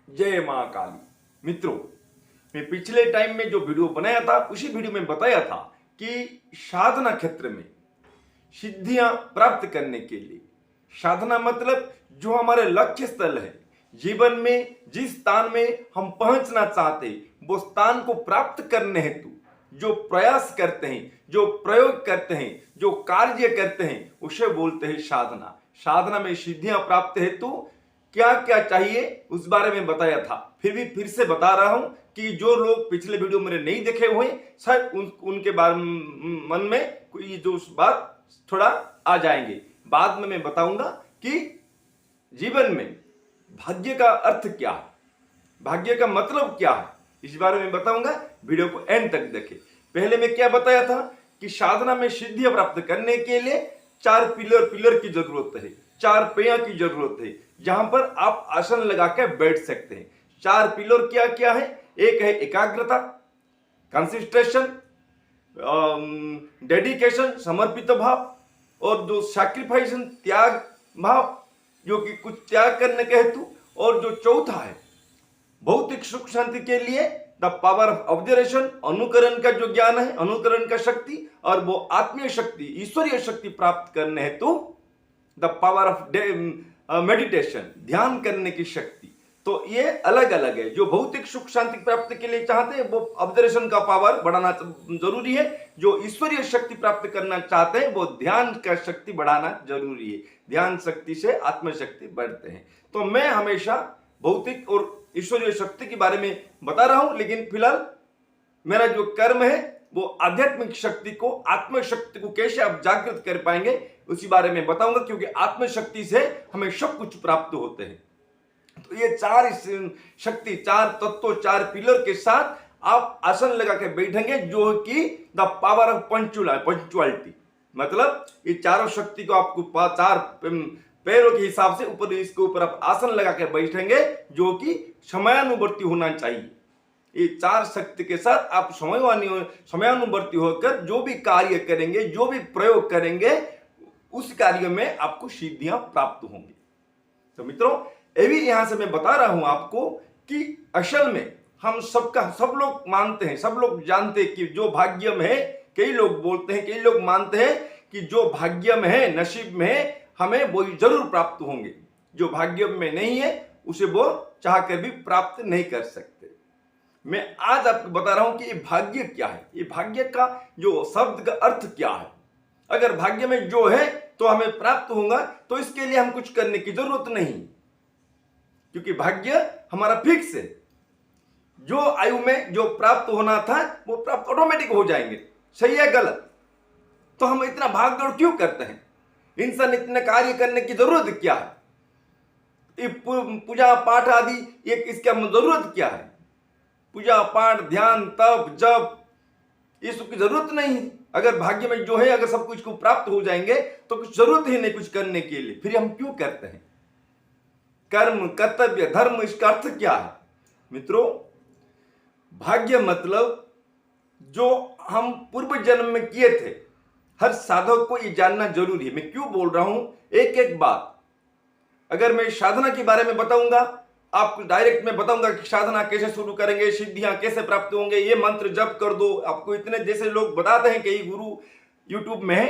जय मां काली। मित्रों, मैं पिछले टाइम में जो वीडियो बनाया था उसी वीडियो में बताया था कि साधना क्षेत्र में सिद्धियां प्राप्त करने के लिए, साधना मतलब जो हमारे लक्ष्य स्थल है, जीवन में जिस स्थान में हम पहुंचना चाहते हैं वो स्थान को प्राप्त करने हेतु जो प्रयास करते हैं, जो प्रयोग करते हैं, जो कार्य करते हैं उसे बोलते हैं साधना। साधना में सिद्धियां प्राप्त हेतु क्या क्या चाहिए उस बारे में बताया था। फिर से बता रहा हूं कि जो लोग पिछले वीडियो मेरे नहीं देखे हुए शायद उनके बारे में मन में कोई जो बात थोड़ा आ जाएंगे। बाद में मैं बताऊंगा कि जीवन में भाग्य का अर्थ क्या है, भाग्य का मतलब क्या है, इस बारे में बताऊंगा। वीडियो को एंड तक देखें। पहले मैं क्या बताया था कि साधना में सिद्धि प्राप्त करने के लिए चार पिलर की जरूरत है, चार पैया की जरूरत है जहां पर आप आसन लगा के बैठ सकते हैं। चार पिलर क्या क्या है? एक है एकाग्रता, कंसंट्रेशन, डेडिकेशन, समर्पित भाव, और जो सैक्रिफाइस त्याग भाव, जो कि कुछ त्याग करने के हेतु, और जो चौथा है भौतिक सुख शांति के लिए द पावर ऑफ ऑब्जर्वेशन, अनुकरण का जो ज्ञान है, अनुकरण का शक्ति, और वो आत्मीय शक्ति, ईश्वरीय शक्ति प्राप्त करने हेतु द पावर ऑफ मेडिटेशन, ध्यान करने की शक्ति। तो ये अलग अलग है। जो भौतिक सुख शांति प्राप्त के लिए चाहते हैं वो ऑब्जर्वेशन का पावर बढ़ाना जरूरी है। जो ईश्वरीय शक्ति प्राप्त करना चाहते हैं वो ध्यान का शक्ति बढ़ाना जरूरी है। ध्यान शक्ति से आत्मशक्ति बढ़ते हैं। तो मैं हमेशा भौतिक और ईश्वरीय शक्ति के बारे में बता रहा हूं, लेकिन फिलहाल मेरा जो कर्म है वो आध्यात्मिक शक्ति को, आत्मशक्ति को कैसे आप जागृत कर पाएंगे उसी बारे में बताऊंगा, क्योंकि आत्मशक्ति से हमें सब कुछ प्राप्त होते हैं। तो ये चार शक्ति, चार तत्व, चार पिलर के साथ आप आसन लगा के बैठेंगे, जो कि द पावर ऑफ पंक्चुअलिटी, मतलब ये चारों शक्ति को आपको चार पैरों के हिसाब से ऊपर, इसके ऊपर आप आसन लगा के बैठेंगे, जो कि समयानुवर्ती होना चाहिए। ये चार शक्ति के साथ आप समयानुवर्ती होकर जो भी कार्य करेंगे, जो भी प्रयोग करेंगे, उस कार्य में आपको सिद्धियां प्राप्त होंगी। तो मित्रों, ये भी यहां से मैं बता रहा हूं आपको कि असल में हम सब लोग मानते हैं, सब लोग जानते हैं कि जो भाग्य में है, कई लोग बोलते हैं, कई लोग मानते हैं कि जो भाग्य में है, नसीब में है, हमें वो जरूर प्राप्त होंगे। जो भाग्य में नहीं है उसे वो चाह कर भी प्राप्त नहीं कर सकते। मैं आज आपको बता रहा हूं कि ये भाग्य क्या है, ये भाग्य का जो शब्द का अर्थ क्या है। अगर भाग्य में जो है तो हमें प्राप्त होगा, तो इसके लिए हम कुछ करने की जरूरत नहीं, क्योंकि भाग्य हमारा फिक्स है। जो आयु में जो प्राप्त होना था वो प्राप्त ऑटोमेटिक हो जाएंगे। सही है गलत? तो हम इतना भाग दौड़ क्यों करते हैं? इंसान इतने कार्य करने की जरूरत क्या है? पूजा पाठ आदि ये इसका जरूरत क्या है? पूजा पाठ, ध्यान, तप, जप, ये सब की जरूरत नहीं है। अगर भाग्य में जो है, अगर सब कुछ को प्राप्त हो जाएंगे तो कुछ जरूरत ही नहीं कुछ करने के लिए। फिर हम क्यों करते हैं? कर्म, कर्तव्य, धर्म, इसका अर्थ क्या है? मित्रों, भाग्य मतलब जो हम पूर्व जन्म में किए थे। हर साधक को ये जानना जरूरी है। मैं क्यों बोल रहा हूं एक एक बात। अगर मैं साधना के बारे में बताऊंगा, आपको डायरेक्ट मैं बताऊंगा कि साधना कैसे शुरू करेंगे, सिद्धियां कैसे प्राप्त होंगे, ये मंत्र जप कर दो, आपको इतने जैसे लोग बताते हैं, कई गुरु यूट्यूब में है,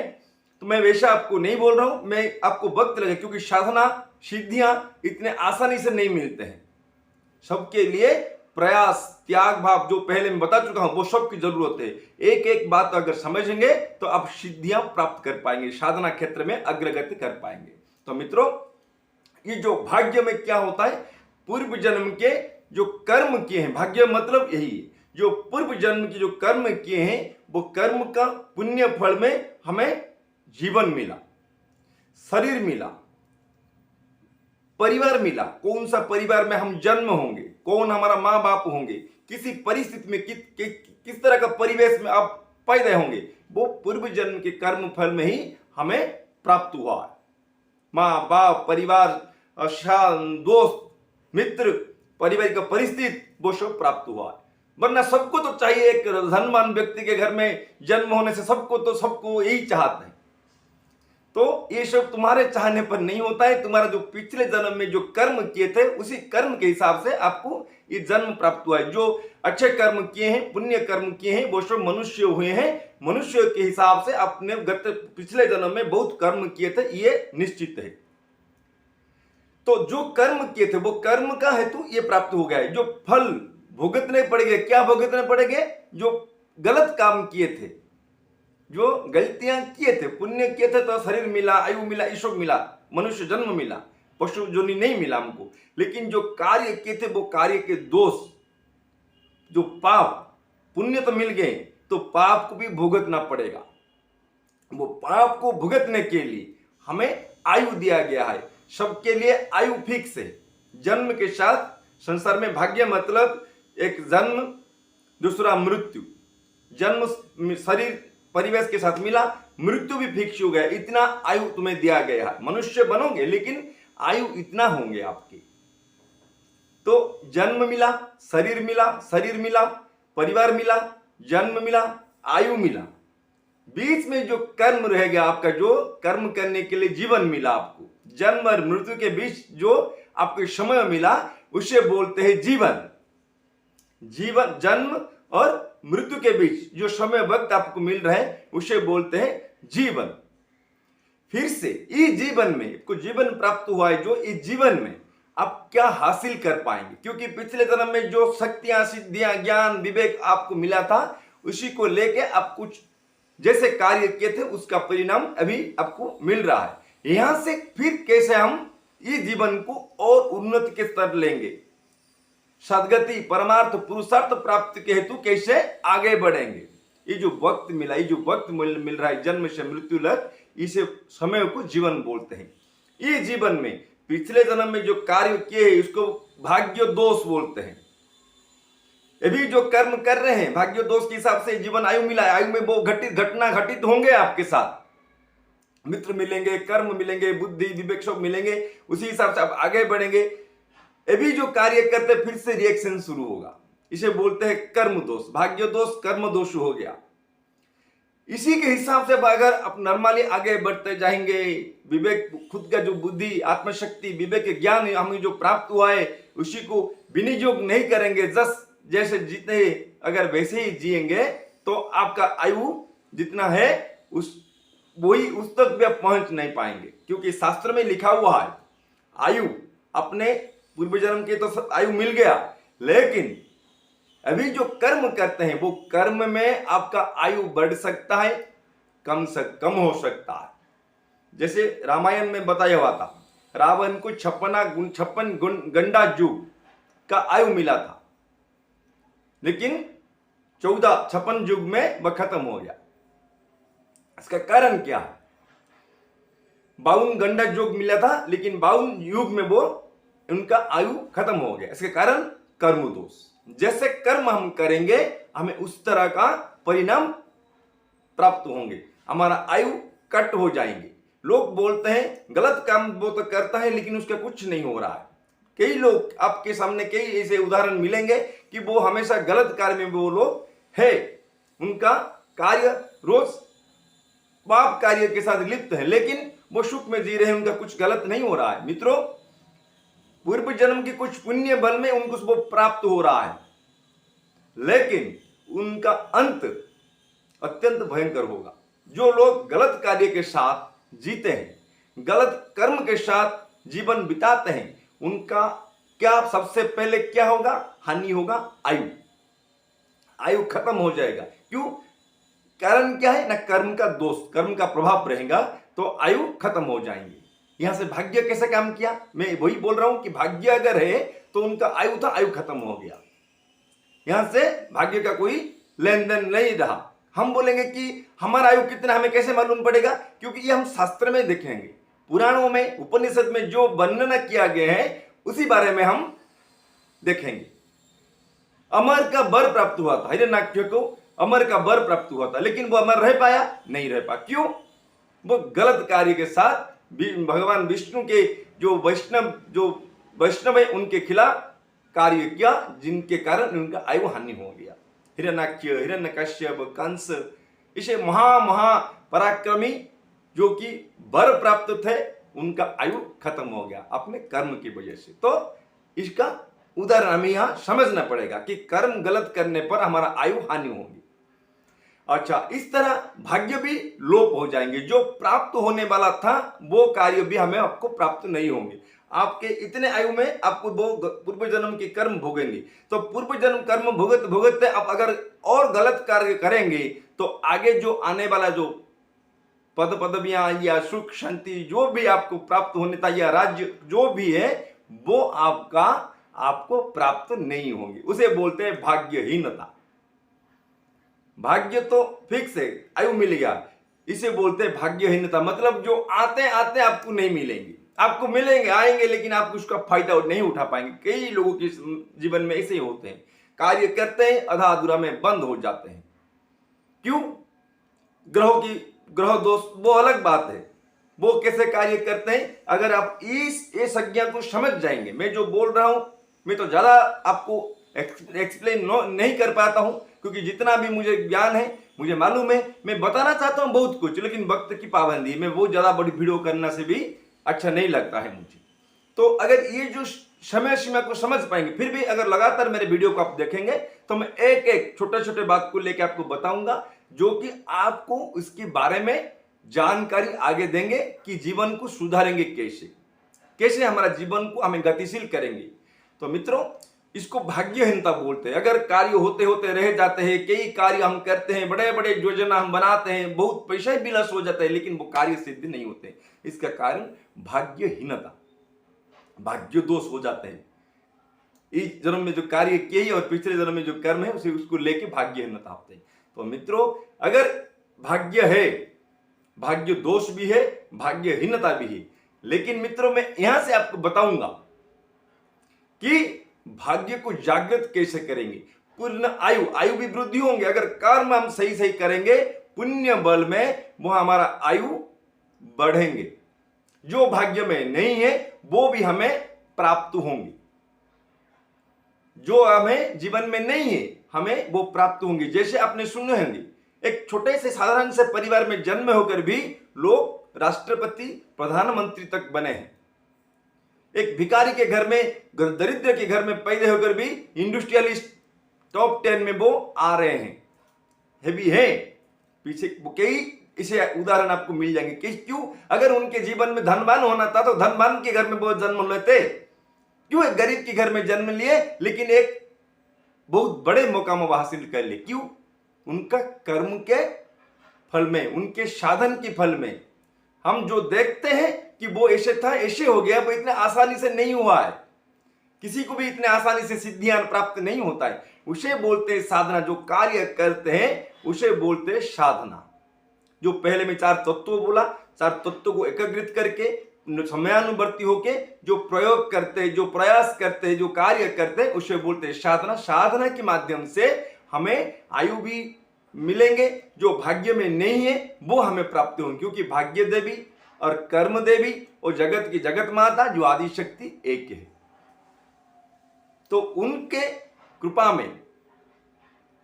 तो मैं वैसा आपको नहीं बोल रहा हूं। मैं आपको वक्त लगे, क्योंकि साधना, सिद्धियां इतने आसानी से नहीं मिलते हैं। सबके लिए प्रयास, त्याग भाव, जो पहले मैं बता चुका हूं, वो सब की जरूरत है। एक एक बात अगर समझेंगे तो आप सिद्धियां प्राप्त कर पाएंगे, साधना क्षेत्र में अग्रगति कर पाएंगे। तो मित्रों, ये जो भाग्य में क्या होता है, पूर्व जन्म के जो कर्म किए हैं, भाग्य मतलब यही है, जो पूर्व जन्म के जो कर्म किए हैं वो कर्म का पुण्य फल में हमें जीवन मिला, शरीर मिला, परिवार मिला। कौन सा परिवार में हम जन्म होंगे, कौन हमारा माँ बाप होंगे, किसी परिस्थिति में किस तरह का परिवेश में आप पैदा होंगे, वो पूर्व जन्म के कर्म फल में ही हमें प्राप्त हुआ है। माँ बाप, परिवार, दोस्त, मित्र, परिवार का परिस्थिति, वो सब प्राप्त हुआ है। वरना सबको तो चाहिए, एक धनवान व्यक्ति के घर में जन्म होने से सबको यही चाहते हैं। तो ये सब तुम्हारे चाहने पर नहीं होता है। तुम्हारा जो पिछले जन्म में जो कर्म किए थे उसी कर्म के हिसाब से आपको ये जन्म प्राप्त हुआ है। जो अच्छे कर्म किए हैं, पुण्य कर्म किए हैं, वो सब मनुष्य हुए हैं। मनुष्य के हिसाब से अपने पिछले जन्म में बहुत कर्म किए थे, ये निश्चित है। तो जो कर्म किए थे वो कर्म का हेतु ये प्राप्त हो गया है। जो फल भुगतने पड़ेंगे, क्या भुगतने पड़ेंगे? जो गलत काम किए थे, जो गलतियां किए थे, पुण्य किए थे तो शरीर मिला, आयु मिला, ईश्वर मिला, मनुष्य जन्म मिला, पशु जोनि नहीं मिला हमको। लेकिन जो कार्य किए थे वो कार्य के दोष, जो पाप, पुण्य तो मिल गए तो पाप को भी भुगतना पड़ेगा। वो पाप को भुगतने के लिए हमें आयु दिया गया है। सबके लिए आयु फिक्स है। जन्म के साथ संसार में भाग्य मतलब एक जन्म, दूसरा मृत्यु। जन्म शरीर परिवेश के साथ मिला, मृत्यु भी फिक्स हो गया। इतना आयु तुम्हें दिया गया है। मनुष्य बनोगे लेकिन आयु इतना होंगे आपके। तो जन्म मिला, शरीर मिला, परिवार मिला, जन्म मिला, आयु मिला। बीच में जो कर्म रह गया आपका, जो कर्म करने के लिए जीवन मिला आपको, जन्म और मृत्यु के बीच जो आपको समय मिला उसे बोलते हैं जीवन। जीवन, जन्म और मृत्यु के बीच जो समय वक्त आपको मिल रहा है उसे बोलते हैं जीवन। फिर से इस जीवन में आपको जीवन प्राप्त हुआ है, जो इस जीवन में आप क्या हासिल कर पाएंगे? क्योंकि पिछले जन्म में जो शक्तियां, सिद्धियां, ज्ञान, विवेक आपको मिला था उसी को लेके आप कुछ जैसे कार्य किए थे उसका परिणाम अभी आपको मिल रहा है। यहां से फिर कैसे हम इस जीवन को और उन्नति के स्तर लेंगे, सदगति, परमार्थ, पुरुषार्थ प्राप्ति के हेतु कैसे आगे बढ़ेंगे? ये जो वक्त मिला, ये जो वक्त मिल रहा है जन्म से मृत्यु तक, इसे समय को जीवन बोलते हैं। ये जीवन में पिछले जन्म में जो कार्य किए उसको भाग्य दोष बोलते हैं। अभी जो कर्म कर रहे हैं भाग्य दोष के हिसाब से जीवन आयु मिला है। आयु में वो घटना घटित होंगे आपके साथ, मित्र मिलेंगे, कर्म मिलेंगे, बुद्धि, विवेक सब मिलेंगे, उसी हिसाब से आप आगे बढ़ेंगे। अभी जो कार्य करते फिर से रिएक्शन शुरू होगा, इसे बोलते हैं कर्म दोष। भाग्य दोष कर्म दोष हो गया। इसी के हिसाब से अगर आप नॉर्मली आगे बढ़ते जाएंगे, विवेक, खुद का जो बुद्धि, आत्मशक्ति, विवेक, ज्ञान हमें जो प्राप्त हुआ है उसी को विनियोग नहीं करेंगे, जैसे जीते अगर वैसे ही जिएंगे तो आपका आयु जितना है उस तक भी आप पहुंच नहीं पाएंगे। क्योंकि शास्त्र में लिखा हुआ है आयु, अपने पूर्व जन्म के तो आयु मिल गया, लेकिन अभी जो कर्म करते हैं वो कर्म में आपका आयु बढ़ सकता है, कम से कम हो सकता है। जैसे रामायण में बताया हुआ था, रावण को 56 गंडा युग का आयु मिला था, लेकिन 56 युग में वह खत्म हो गया। इसका कारण क्या है? 52 गंडा युग मिला था, लेकिन 52 युग में वो उनका आयु खत्म हो गया। इसके कारण कर्म दोष। जैसे कर्म हम करेंगे हमें उस तरह का परिणाम प्राप्त होंगे, हमारा आयु कट हो जाएंगे। लोग बोलते हैं गलत काम वो तो करता है लेकिन उसका कुछ नहीं हो रहा है। कई लोग आपके सामने कई ऐसे उदाहरण मिलेंगे कि वो हमेशा गलत कार्य में वो लोग है, उनका कार्य रोज पाप कार्य के साथ लिप्त है, लेकिन वो सुख में जी रहे हैं, उनका कुछ गलत नहीं हो रहा है। मित्रों, पूर्व जन्म की कुछ पुण्य बल में उनको वो प्राप्त हो रहा है, लेकिन उनका अंत अत्यंत भयंकर होगा। जो लोग गलत कार्य के साथ जीते हैं, गलत कर्म के साथ जीवन बिताते हैं, उनका क्या सबसे पहले क्या होगा? हानि होगा, आयु खत्म हो जाएगा। क्यों? कारण क्या है ना? कर्म का दोष, कर्म का प्रभाव रहेगा तो आयु खत्म हो जाएंगे। यहां से भाग्य कैसे काम किया? मैं वही बोल रहा हूं कि भाग्य अगर है तो उनका आयु था, आयु खत्म हो गया। यहां से भाग्य का कोई लेन देन नहीं रहा। हम बोलेंगे कि हमारा आयु कितना, हमें कैसे मालूम पड़ेगा? क्योंकि ये हम शास्त्र में देखेंगे, पुराणों में, उपनिषद में जो वर्णन किया गया है उसी बारे में हम देखेंगे। अमर का वर प्राप्त हुआ था, हिरण्याक्ष को अमर का वर प्राप्त हुआ था, लेकिन वो अमर रह पाया? नहीं रह पाया। क्यों? वो गलत कार्य के साथ भगवान विष्णु के जो वैष्णव है उनके खिलाफ कार्य किया, जिनके कारण उनका आयु हानि हो गया। हिरण्याक्ष, हिरण्यकश्यप, कंस, इसे महा पराक्रमी जो कि वर प्राप्त थे उनका आयु खत्म हो गया अपने कर्म की वजह से। तो इसका उदाहरण हमें यहां समझना पड़ेगा कि कर्म गलत करने पर हमारा आयु हानि होगी। अच्छा, इस तरह भाग्य भी लोप हो जाएंगे। जो प्राप्त होने वाला था वो कार्य भी हमें आपको प्राप्त नहीं होंगे। आपके इतने आयु में आपको वो पूर्व जन्म के कर्म भोगेंगे। तो पूर्व जन्म कर्म भोगते भोगते आप अगर और गलत कार्य करेंगे तो आगे जो आने वाला जो पद पदवियां या सुख शांति जो भी आपको प्राप्त होने था या राज्य जो भी है वो आपको प्राप्त नहीं होंगे। उसे बोलते हैं भाग्यहीनता। भाग्य तो फिक्स है, आयु मिल गया, इसे बोलते हैं भाग्यहीनता। मतलब जो आते आते आपको नहीं मिलेंगे, आपको मिलेंगे आएंगे लेकिन आप उसका फायदा नहीं उठा पाएंगे। कई लोगों के जीवन में ऐसे ही होते हैं, कार्य करते हैं आधा अधूरा में बंद हो जाते हैं। क्यों? ग्रह दोष वो अलग बात है, वो कैसे कार्य करते हैं। अगर आप इस संज्ञा को समझ जाएंगे, मैं जो बोल रहा हूं मैं तो ज्यादा आपको एक्सप्लेन नहीं कर पाता हूं क्योंकि जितना भी मुझे ज्ञान है मुझे मालूम है, मैं बताना चाहता हूं बहुत कुछ, लेकिन वक्त की पाबंदी में वो ज्यादा बड़ी वीडियो करना से भी अच्छा नहीं लगता है मुझे। तो अगर ये जो समय सीमा को समझ पाएंगे, फिर भी अगर लगातार मेरे वीडियो को आप देखेंगे तो मैं एक एक छोटे छोटे बात को लेकर आपको बताऊंगा जो कि आपको इसके बारे में जानकारी आगे देंगे कि जीवन को सुधारेंगे कैसे हमारा जीवन को हमें गतिशील करेंगे। तो मित्रों, इसको भाग्यहीनता बोलते हैं। अगर कार्य होते होते रह जाते हैं, कई कार्य हम करते हैं, बड़े बड़े योजना हम बनाते हैं, बहुत पैसा भी लस हो जाता है लेकिन वो कार्य सिद्ध नहीं होते। इसका कारण भाग्यहीनता, भाग्य दोष हो जाते हैं। इस जन्म में जो कार्य किए और पिछले जन्म में जो कर्म है उसे उसको लेके भाग्यहीनता होते हैं। तो मित्रों, अगर भाग्य है, भाग्य दोष भी है, भाग्यहीनता भी है, लेकिन मित्रों मैं यहां से आपको बताऊंगा कि भाग्य को जागृत कैसे करेंगे। पूर्ण आयु भी वृद्धि होंगे अगर कर्म हम सही सही करेंगे, पुण्य बल में वो हमारा आयु बढ़ेंगे। जो भाग्य में नहीं है वो भी हमें प्राप्त होंगे, जो हमें जीवन में नहीं है हमें वो प्राप्त होंगे। जैसे आपने सुने होंगे, एक छोटे से साधारण से परिवार में जन्म होकर भी लोग राष्ट्रपति प्रधानमंत्री तक बने हैं। एक भिखारी के घर में, दरिद्र के घर में पैदा होकर भी इंडस्ट्रियलिस्ट टॉप 10 में वो आ रहे हैं भी है। पीछे कई इसे उदाहरण आपको मिल जाएंगे। क्यों? अगर उनके जीवन में धनवान होना था तो धनवान के घर में वो जन्म लेते। क्यों एक गरीब के घर में जन्म लिए लेकिन एक बहुत बड़े मुकाम हासिल कर लिए? क्यों? उनका कर्म के फल में, उनके साधन के फल में। हम जो देखते हैं कि वो ऐसे था ऐसे हो गया, वो इतने आसानी से नहीं हुआ है। किसी को भी इतने आसानी से सिद्धियां प्राप्त नहीं होता है। उसे बोलते हैं साधना। जो कार्य करते हैं उसे बोलते हैं साधना। जो पहले में 4 तत्व बोला, 4 तत्वों को एकीकृत करके समयानुवर्ती होके जो प्रयोग करते हैं, जो प्रयास करते हैं, जो कार्य करते हैं उसे बोलते हैं साधना। साधना के माध्यम से हमें आयु भी मिलेंगे, जो भाग्य में नहीं है वो हमें प्राप्त होंगे। क्योंकि भाग्य देवी और कर्म देवी और जगत की जगत माता जो आदि शक्ति एक है, तो उनके कृपा में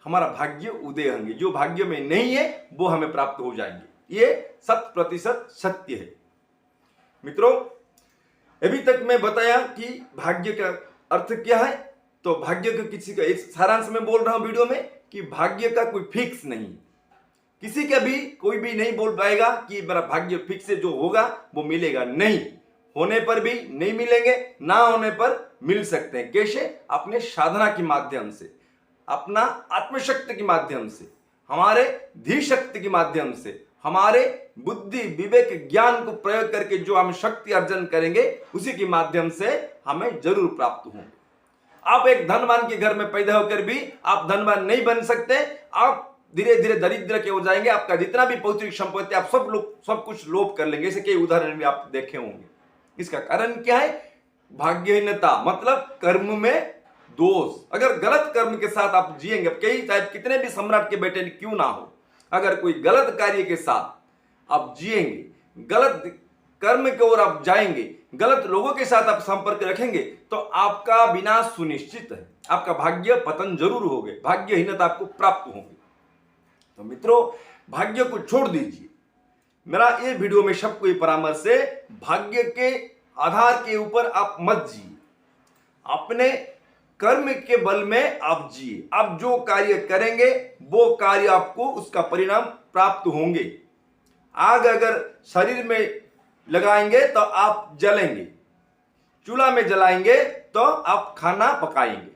हमारा भाग्य उदय होंगे। जो भाग्य में नहीं है वो हमें प्राप्त हो जाएंगे। ये 100% सत्य है। मित्रों, अभी तक मैं बताया कि भाग्य का अर्थ क्या है। तो भाग्य का किसी का एक सारांश में बोल रहा हूं वीडियो में कि भाग्य का कोई फिक्स नहीं, किसी का भी कोई भी नहीं बोल पाएगा कि मेरा भाग्य फिक्स है, जो होगा वो मिलेगा। नहीं, होने पर भी नहीं मिलेंगे, ना होने पर मिल सकते हैं। कैसे? अपने साधना के माध्यम से, अपना आत्मशक्ति के माध्यम से, हमारे धी शक्ति के माध्यम से, हमारे बुद्धि विवेक ज्ञान को प्रयोग करके जो हम शक्ति अर्जन करेंगे उसी के माध्यम से हमें जरूर प्राप्त होंगे। आप एक धनवान के घर में पैदा होकर भी आप धनवान नहीं बन सकते। आप धीरे धीरे दरिद्र के हो जाएंगे। आपका जितना भी भौतिक संपत्ति आप सब कुछ लोप कर लेंगे। ऐसे कई उदाहरण भी आप देखे होंगे। इसका कारण क्या है? भाग्यहीनता, मतलब कर्म में दोष। अगर गलत कर्म के साथ आप जिएंगे, कई चाहे कितने भी सम्राट के बेटे क्यों ना हो, अगर कोई गलत कार्य के साथ आप जिएंगे, गलत कर्म की ओर आप जाएंगे, गलत लोगों के साथ आप संपर्क रखेंगे तो आपका विनाश सुनिश्चित है। आपका भाग्य पतन जरूर होगा, भाग्यहीनता आपको प्राप्त होगी। तो मित्रों, भाग्य को छोड़ दीजिए। मेरा ये वीडियो में सबको ये परामर्श है, भाग्य के आधार के ऊपर आप मत जिए, अपने कर्म के बल में आप जिए। आप जो कार्य करेंगे वो कार्य आपको उसका परिणाम प्राप्त होंगे। आग अगर शरीर में लगाएंगे तो आप जलेंगे, चूल्हा में जलाएंगे तो आप खाना पकाएंगे।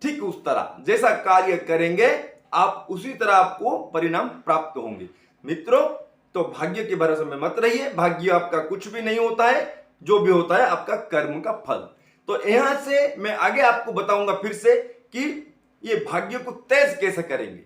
ठीक उस तरह जैसा कार्य करेंगे आप उसी तरह आपको परिणाम प्राप्त होंगे। मित्रों, तो भाग्य के भरोसे में मत रहिए, भाग्य आपका कुछ भी नहीं होता है, जो भी होता है आपका कर्म का फल। तो यहां से मैं आगे आपको बताऊंगा फिर से कि ये भाग्य को तेज कैसे करेंगे,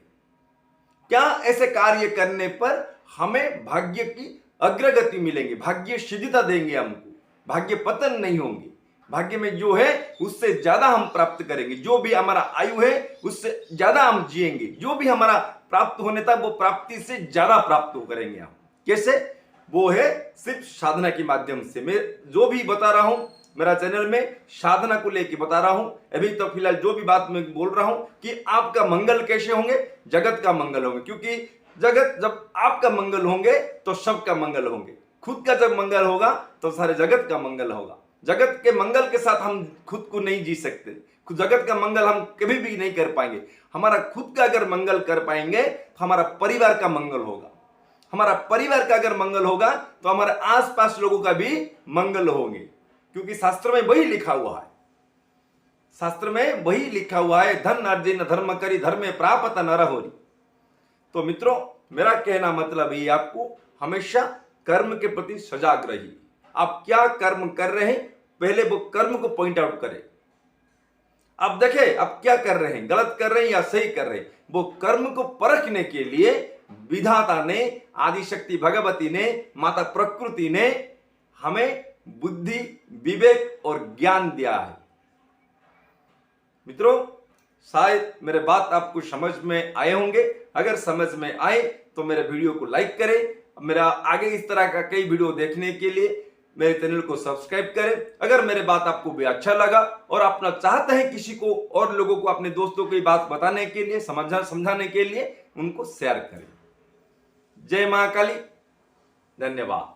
क्या ऐसे कार्य करने पर हमें भाग्य की अग्रगति मिलेंगे, भाग्य सिद्धता देंगे हमको, भाग्य पतन नहीं होंगे, भाग्य में जो है उससे ज्यादा हम प्राप्त करेंगे, जो भी हमारा आयु है उससे ज्यादा हम जिएंगे, जो भी हमारा प्राप्त होने था वो प्राप्ति से ज्यादा प्राप्त करेंगे हम। कैसे? वो है सिर्फ साधना के माध्यम से। मैं जो भी बता रहा हूं मेरा चैनल में साधना को लेके बता रहा हूं। अभी तो फिलहाल जो भी बात मैं बोल रहा हूं कि आपका मंगल कैसे होंगे, जगत का मंगल होंगे, क्योंकि जगत जब आपका मंगल होंगे तो सबका मंगल होंगे। खुद का जब मंगल होगा तो सारे जगत का मंगल होगा। जगत के मंगल के साथ हम खुद को नहीं जी सकते, जगत का मंगल हम कभी भी नहीं कर पाएंगे। हमारा खुद का अगर मंगल कर पाएंगे तो हमारा परिवार का मंगल होगा, हमारा परिवार का अगर मंगल होगा तो हमारे आसपास लोगों का भी मंगल होंगे, क्योंकि शास्त्र में वही लिखा हुआ है, शास्त्र में वही लिखा हुआ है, धन अर्जिन धर्म करी धर्मे प्राप्त नर होरी। तो मित्रों, मेरा कहना मतलब ये, आपको हमेशा कर्म के प्रति सजाग रहिए। आप क्या कर्म कर रहे हैं पहले वो कर्म को पॉइंट आउट करें। आप देखें आप क्या कर रहे हैं, गलत कर रहे हैं या सही कर रहे हैं। वो कर्म को परखने के लिए विधाता ने, आदिशक्ति भगवती ने, माता प्रकृति ने हमें बुद्धि, विवेक और ज्ञान दिया है। मित्रों, शायद मेरे बात आपको समझ में आए होंगे। अगर समझ में आए तो मेरे वीडियो को लाइक करें। मेरा आगे इस तरह का कई वीडियो देखने के लिए मेरे चैनल को सब्सक्राइब करें। अगर मेरे बात आपको भी अच्छा लगा और अपना चाहते हैं किसी को और लोगों को, अपने दोस्तों को ये बात बताने के लिए, समझाने के लिए, उनको शेयर करें। जय महाकाली, धन्यवाद।